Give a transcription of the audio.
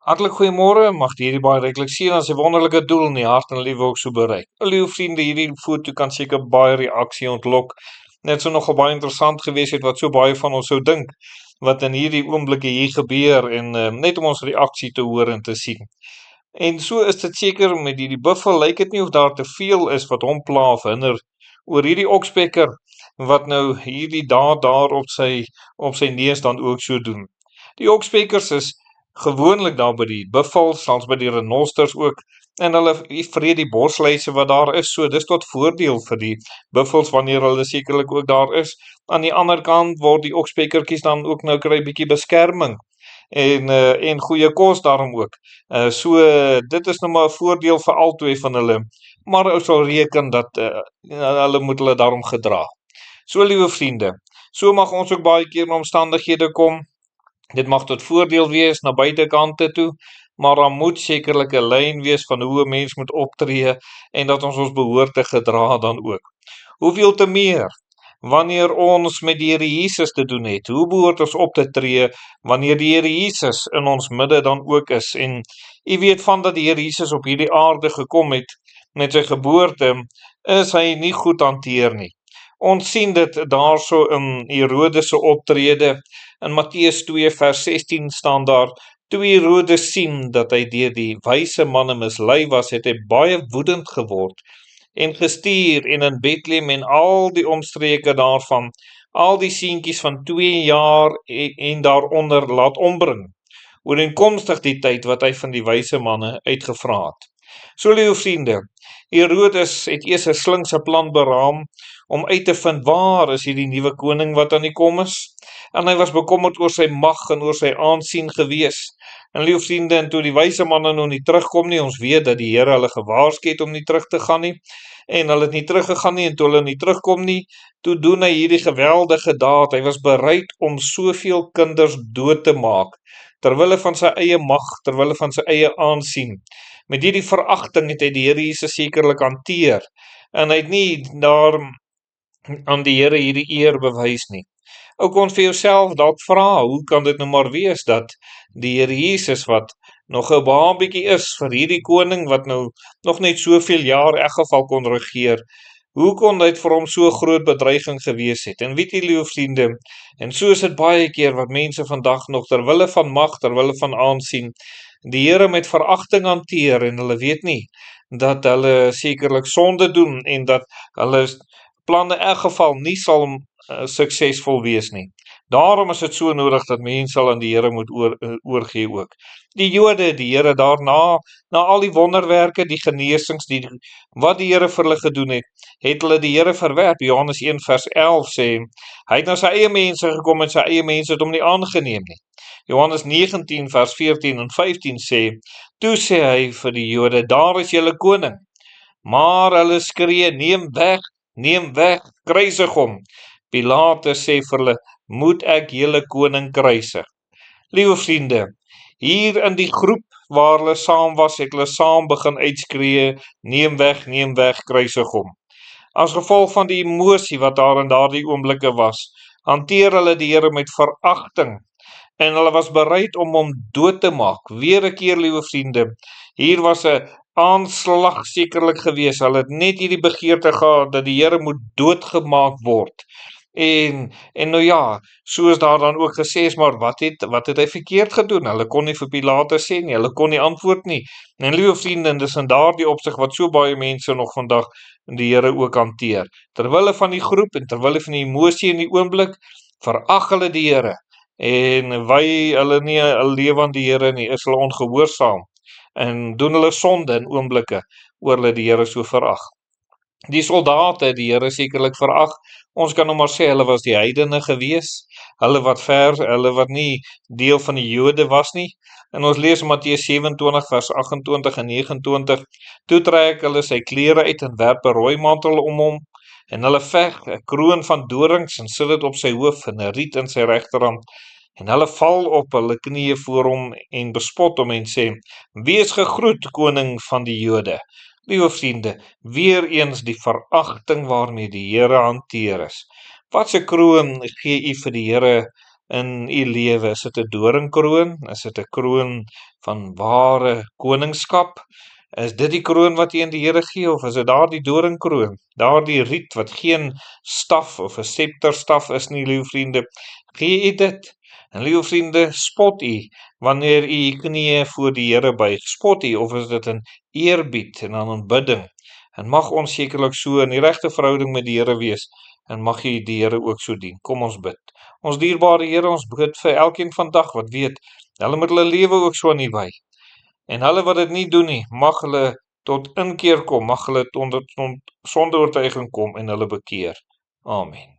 Hartlik goeiemôre, mag hierdie baie ryklik sien as 'n wonderlike doel in die hart en liewe ook so bereik. Liewe vriende, hierdie foto kan seker baie reaksie ontlok. Net so nogal baie interessant gewees het wat so baie van ons sou dink wat in hierdie oomblikke hier gebeur en net om ons reaksie te hoor en te sien. En so is dit seker met hierdie buffel, lyk dit nie of daar te veel is wat hom pla of hinder oor hierdie okspekker wat nou hierdie daad daar op sy neus dan ook so doen. Die okspekkers is gewoonlik daar by die buffels, selfs by die renosters ook, en hulle vreet die bosluise wat daar is, so dis tot voordeel vir die buffels wanneer hulle sekerlik ook daar is. Aan die ander kant word die okspekkertjies dan ook nou kry bietjie beskerming en goeie kos daarom ook. Dit is nou maar 'n voordeel vir albei van hulle, maar ou sal reken dat hulle moet hulle daarom gedra. So liewe vriende, so mag ons ook baie keer in omstandighede kom. Dit mag tot voordeel wees na beide kante toe, maar daar moet sekerlik 'n lyn wees van hoe 'n mens moet optree en dat ons behoorte gedra dan ook. Hoeveel te meer wanneer ons met die Here Jesus te doen het, hoe behoort ons op te tree wanneer die Here Jesus in ons midde dan ook is, en u weet van dat die Here Jesus op hierdie aarde gekom het met sy geboorte, is hy nie goed hanteer nie. Ons sien dit daarso in Herodes se optrede. In Matteus 2 vers 16 staan daar, toe Herodes sien dat hy deur die wyse manne mislei was, het hy baie woedend geword en gestuur en in Bethlehem en al die omstreke daarvan, al die seentjies van 2 jaar en daaronder laat ombring, ooreenkomstig die tyd wat hy van die wyse manne uitgevra het. So liewe vriende, Herodes het eers 'n slinkse plan beraam om uit te vind waar is hierdie nuwe koning wat aan die kom is, en hy was bekommerd oor sy mag en oor sy aansien gewees. En liewe vriende, en toe die wyse manne nou nie terugkom nie, ons weet dat die Here hulle gewaarsku het om nie terug te gaan nie, en hulle het nie teruggegaan nie, en toe hulle nie terugkom nie, toe doen hy hierdie geweldige daad. Hy was bereid om soveel kinders dood te maak, terwille van sy eie mag, terwille van sy eie aansien. Met hierdie veragting het hy die Here Jesus sekerlik hanteer, en hy het nie daar aan die Here hierdie eer bewys nie. Ou kon vir jouself dalk vra, hoe kan dit nou maar wees dat die Here Jesus wat nog 'n babietjie is vir hierdie koning wat nou nog net soveel jaar in elk geval kon regeer, hoe kon dit vir hom so groot bedreiging gewees het? En weet jy, liewe vriende, en so is dit baie keer wat mense vandag nog terwille van mag, terwille van aansien, die Here met veragting hanteer, en hulle weet nie dat hulle sekerlik sonde doen en dat hulle planne in elk geval nie sal suksesvol wees nie. Daarom is dit so nodig dat mense sal aan die Here moet oorgee ook. Die Jode, die Here daarna, na al die wonderwerke, die genesings, wat die Here vir hulle gedoen het hulle die Here verwerp. Johannes 1 vers 11 sê, hy het na sy eie mense gekom en sy eie mense het hom nie aangeneem nie. Johannes 19 vers 14 en 15 sê, toe sê hy vir die Jode, daar is julle koning. Maar hulle skree, neem weg, kruisig hom. Pilatus sê vir hulle, moet ek julle koning kruisig? Liewe vriende, hier in die groep waar hulle saam was, het hulle saam begin uitskree, neem weg, kruisig hom. As gevolg van die emosie wat daar in daardie oomblikke was, hanteer hulle die Here met veragting, en hulle was bereid om hom dood te maak. Weer 'n keer, liewe vriende, hier was 'n aanslag sekerlik gewees. Hulle het net hierdie begeerte gehad dat die Here moet doodgemaak word. En nou ja, so is daar dan ook gesê is, maar wat het hy verkeerd gedoen? Hulle kon nie vir Pilatus sê nie, hulle kon nie antwoord nie. En liewe vriende, dis in daardie opsig wat so baie mense nog vandag die Here ook hanteer. Terwille van die groep en terwille van die emosie in die oomblik, verag hulle die Here. En wy hulle nie 'n lewe aan die Here nie, is hulle ongehoorsaam en doen hulle sonde in oomblikke oor hulle die Here so verag. Die soldate het die Here sekerlik verag. Ons kan nou maar sê hulle was die heidene gewees, hulle wat nie deel van die Jode was nie. En ons lees Matteus 27 vers 28 en 29, toe trek hulle sy klere uit en werp 'n rooi mantel om hom, en hulle veg 'n kroon van dorings en sit dit op sy hoof en 'n riet in sy regterhand. En hulle val op hulle knieë voor hom en bespot hom en sê, wees gegroet, koning van die Jode. Liewe vriende, weer eens die veragting waarmee die Here hanteer is. Wat 'n kroon gee u vir die Here in u lewe? Is dit 'n doringkroon? Is dit 'n kroon van ware koningskap? Is dit die kroon wat jy in die Here gee, of is dit daardie doringkroon? Daardie riet wat geen staf of 'n scepterstaf is nie, liewe vriende. Gee u dit? En liewe vriende, spot u wanneer u knieë voor die Here buig? Spot u, of is dit in eerbied en aan aanbidding? En mag ons sekerlik so in die regte verhouding met die Here wees, en mag u die Here ook so dien. Kom ons bid. Ons dierbare Here, ons bid vir elkeen vandag wat weet, hulle moet hulle lewe ook so aan U wy. En hulle wat dit nie doen nie, mag hulle tot inkeer kom, mag hulle tot sondeoortuiging kom en hulle bekeer. Amen.